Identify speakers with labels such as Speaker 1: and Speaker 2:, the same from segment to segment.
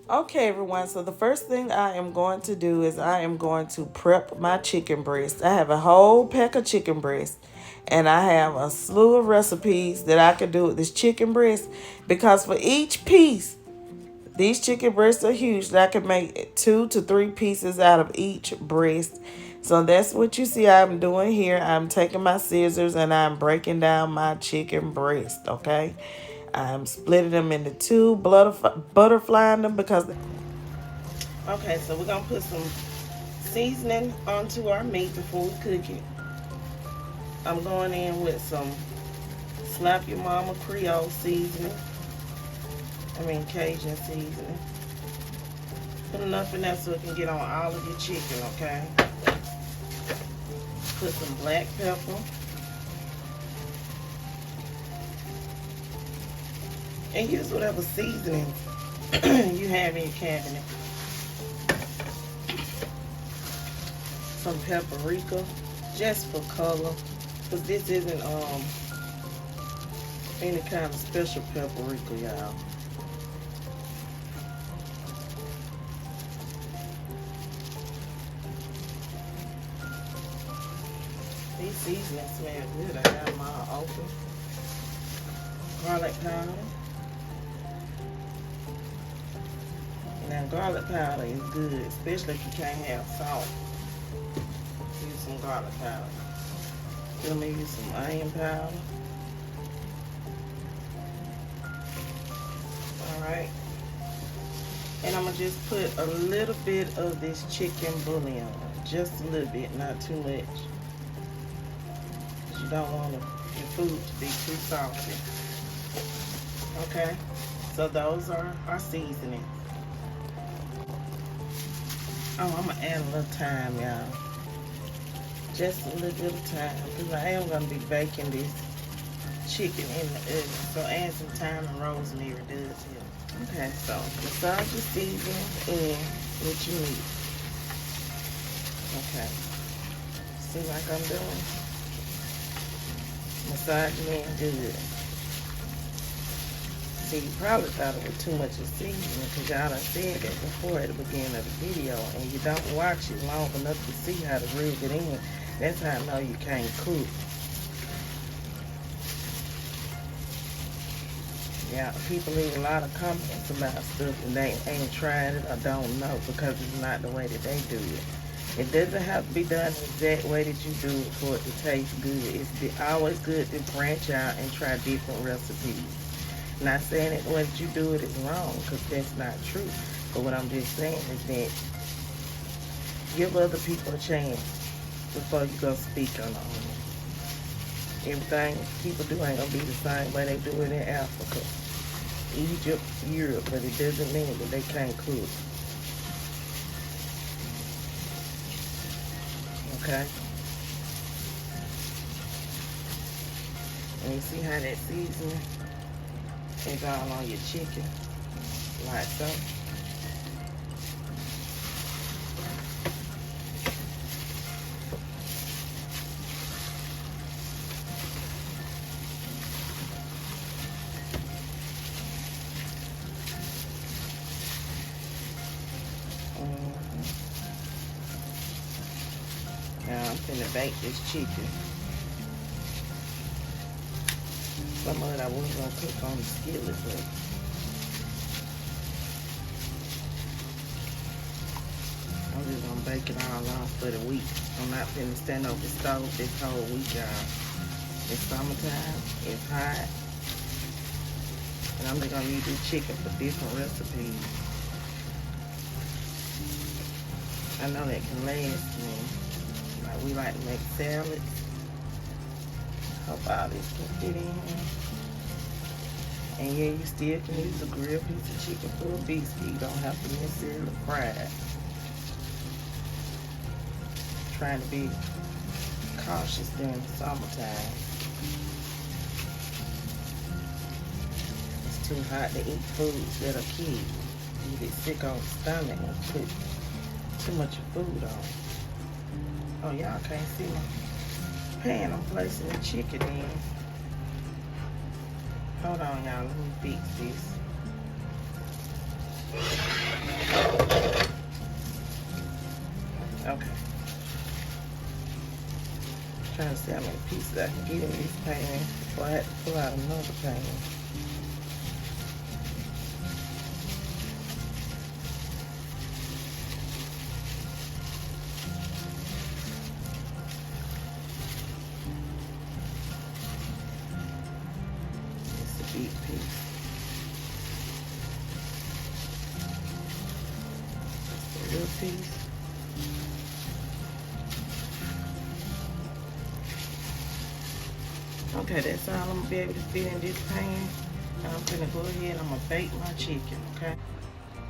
Speaker 1: Okay, everyone. So the first thing I am going to do is I am going to prep my chicken breast. I have a whole pack of chicken breast, and I have a slew of recipes that I could do with this chicken breast because for each piece, these chicken breasts are huge. That I can make 2 to 3 pieces out of each breast. So that's what you see I'm doing here. I'm taking my scissors and I'm breaking down my chicken breast, okay? I'm splitting them into two, butterflying them because... Okay, so we're going to put some seasoning onto our meat before we cook it. I'm going in with some Slap Your Mama Creole seasoning. Cajun seasoning. Put enough in there so it can get on all of your chicken, okay? Put some black pepper. And use whatever seasoning you have in your cabinet. Some paprika, just for color. Because this isn't any kind of special paprika, y'all. These seasonings smell good. I got them all open. Garlic powder. Now garlic powder is good, especially if you can't have salt. Use some garlic powder. Then I'm gonna use some onion powder. Alright. And I'm gonna just put a little bit of this chicken bouillon. Just a little bit, not too much. You don't want your food to be too salty. Okay, so those are our seasonings. Oh, I'm gonna add a little thyme, y'all. Just a little bit of thyme, because I am gonna be baking this chicken in the oven. So add some thyme and rosemary does help. Okay, so massage your seasoning in with your meat. Okay, see like I'm doing? Massaging in good. See, you probably thought it was too much of seasoning because y'all done said that before at the beginning of the video, and you don't watch it long enough to see how to rub it in. That's how I know you can't cook. Yeah, people leave a lot of comments about stuff and they ain't tried it or don't know because it's not the way that they do it. It doesn't have to be done the exact way that you do it for it to taste good. It's always good to branch out and try different recipes. Not saying that the way that you do it is wrong, because that's not true. But what I'm just saying is that give other people a chance before you go speak on it. Everything people do ain't gonna be the same way they do it in Africa, Egypt, Europe, but it doesn't mean that they can't cook. Okay? And you see how that seasoning is all on your chicken, like so. Now I'm finna bake this chicken. Some of it I was gonna cook on the skillet, but I'm just gonna bake it all off for the week. I'm not finna stand over the stove this whole week, y'all. It's summertime, it's hot, and I'm just gonna use this chicken for different recipes. I know that can last me. Like we like to make salads. Hope all this can fit in here. And yeah, you still can use a grilled piece of chicken for a biscuit. You don't have to necessarily fry it. Trying to be cautious during the summertime. It's too hot to eat foods that are kids. You get sick on the stomach and put too much food on. Oh, y'all can't see my pan. I'm placing the chicken in. Hold on, y'all. Let me fix this. Okay. Trying to see how many pieces I can get in this pan before I have to pull out another pan. It's a big piece. It's a little piece. Okay, that's all I'm gonna be able to fit in this pan. And I'm gonna go ahead and I'm gonna bake my chicken, okay?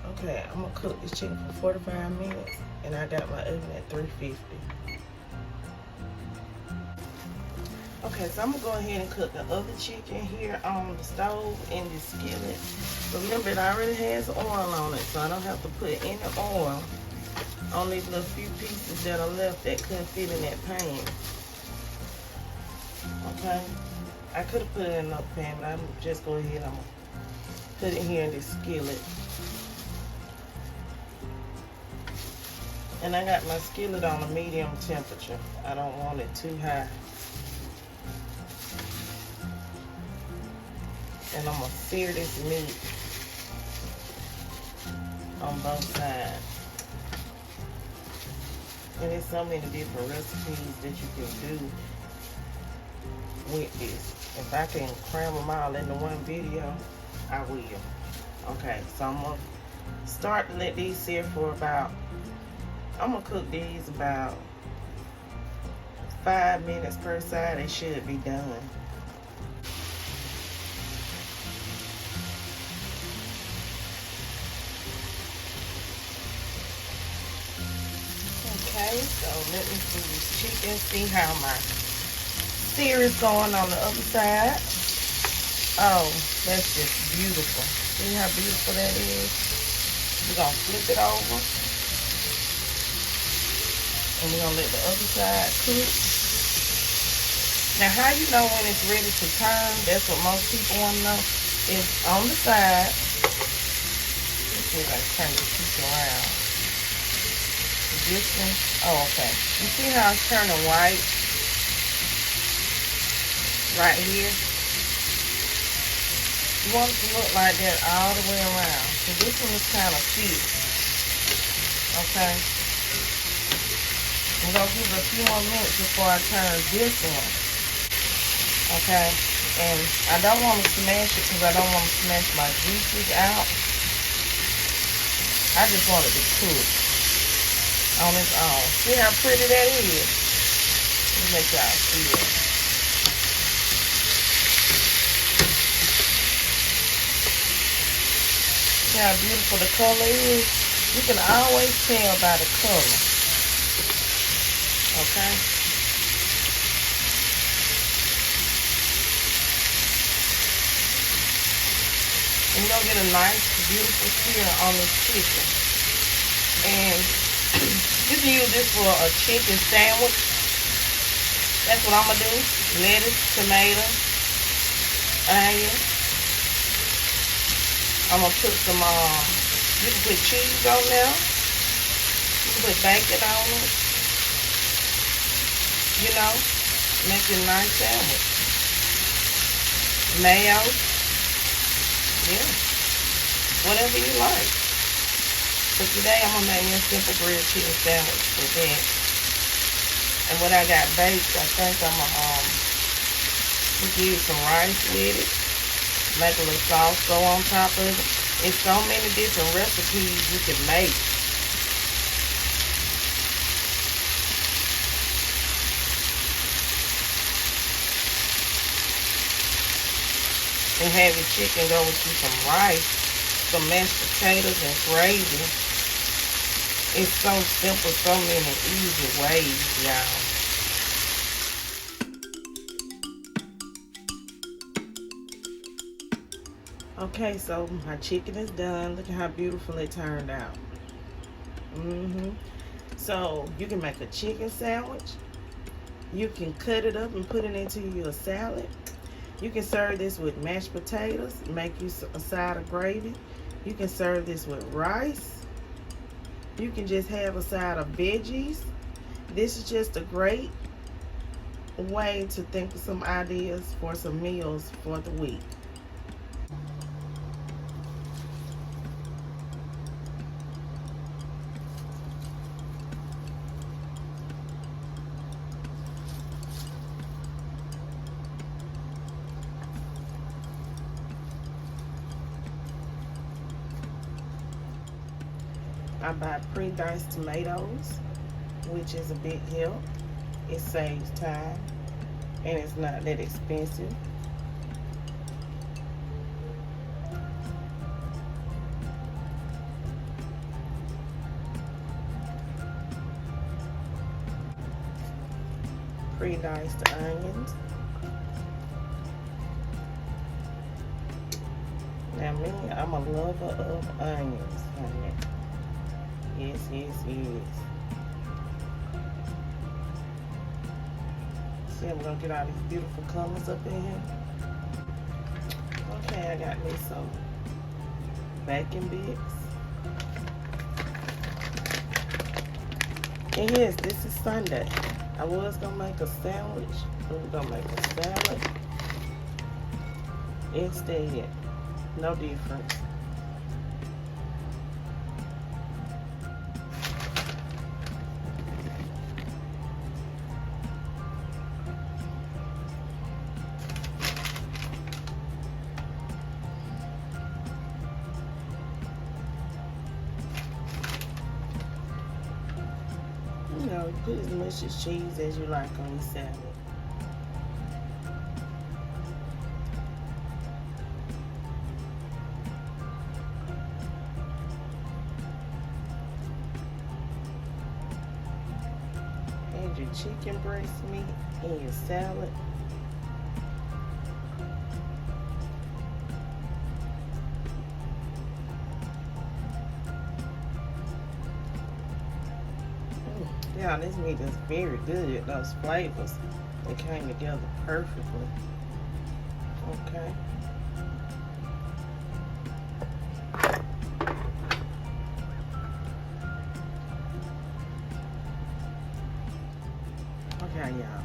Speaker 1: Okay, I'm gonna cook this chicken for 45 minutes and I got my oven at 350. Okay, so I'm gonna go ahead and cook the other chicken here on the stove in the skillet. Remember, it already has oil on it, so I don't have to put any oil on these little few pieces that are left that couldn't fit in that pan. Okay, I could have put it in another pan, but I'm just go ahead. I'm gonna put it here in this skillet, and I got my skillet on a medium temperature. I don't want it too high, and I'm gonna sear this meat on both sides. And there's so many different recipes that you can do with this. If I can cram them all into one video, I will. Okay, so I'm gonna start to let these sear for about, I'm gonna cook these about 5 minutes per side. They should be done. Okay, so let me see this chicken, see how my sear is going on the other side. Oh, that's just beautiful. See how beautiful that is? We're gonna flip it over. And we're gonna let the other side cook. Now, how you know when it's ready to turn? That's what most people wanna know. It's on the side. Let's see if I can turn this piece around. This one, oh, okay. You see how it's turning white? Right here. You want it to look like that all the way around. So this one is kind of thick. Okay. I'm going to give it a few more minutes before I turn this one. Okay. And I don't want to smash it because I don't want to smash my juices out. I just want it to cook on its own. See how pretty that is? Let me make y'all see it. See how beautiful the color is? You can always tell by the color. Okay? And you're gonna get a nice, beautiful sear on this chicken. And you can use this for a chicken sandwich. That's what I'm gonna do. Lettuce, tomato, onion. I'm gonna put some, you can put cheese on there. You can put bacon on it. You know, make it a nice sandwich. Mayo. Yeah. Whatever you like. So today I'm gonna make me a simple grilled chicken sandwich with that. And what I got baked, I think I'm gonna use some rice with it. Make a little sauce go on top of it. It's so many different recipes you can make. And have your chicken go with you some rice, some mashed potatoes and gravy. It's so simple, so many easy ways, y'all. Okay, so my chicken is done. Look at how beautiful it turned out. So you can make a chicken sandwich. You can cut it up and put it into your salad. You can serve this with mashed potatoes, make you a side of gravy. You can serve this with rice. You can just have a side of veggies. This is just a great way to think of some ideas for some meals for the week. I buy pre-diced tomatoes, which is a big help. It saves time and it's not that expensive. Pre-diced onions. Now me, I'm a lover of onions, honey. Yes, yes, yes. See, I'm gonna get all these beautiful colors up in here. Okay, I got me some bacon bits. And yes, this is Sunday. I was gonna make a sandwich, but we're gonna make a salad instead. No difference. You know, put as much as cheese as you like on your salad. And your chicken breast meat in your salad. Yeah, this meat is very good. Those flavors, they came together perfectly. Okay. Okay, y'all.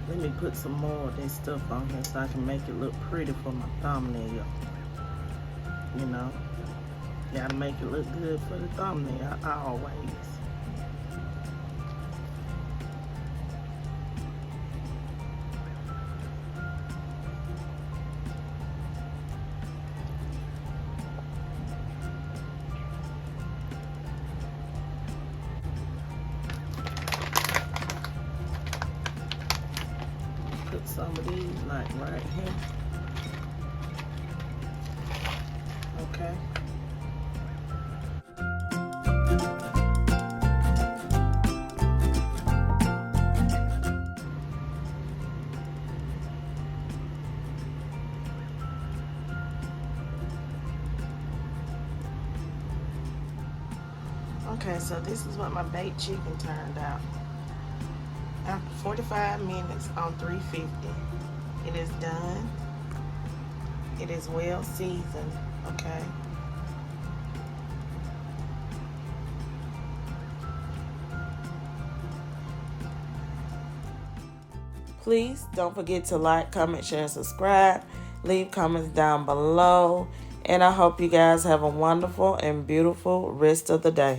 Speaker 1: Let me put some more of this stuff on here so I can make it look pretty for my thumbnail. You know, gotta make it look good for the thumbnail always. Put some of these like right here. Okay. Okay, so this is what my baked chicken turned out. After 45 minutes on 350, it is done. It is well seasoned, okay? Please don't forget to like, comment, share, and subscribe. Leave comments down below. And I hope you guys have a wonderful and beautiful rest of the day.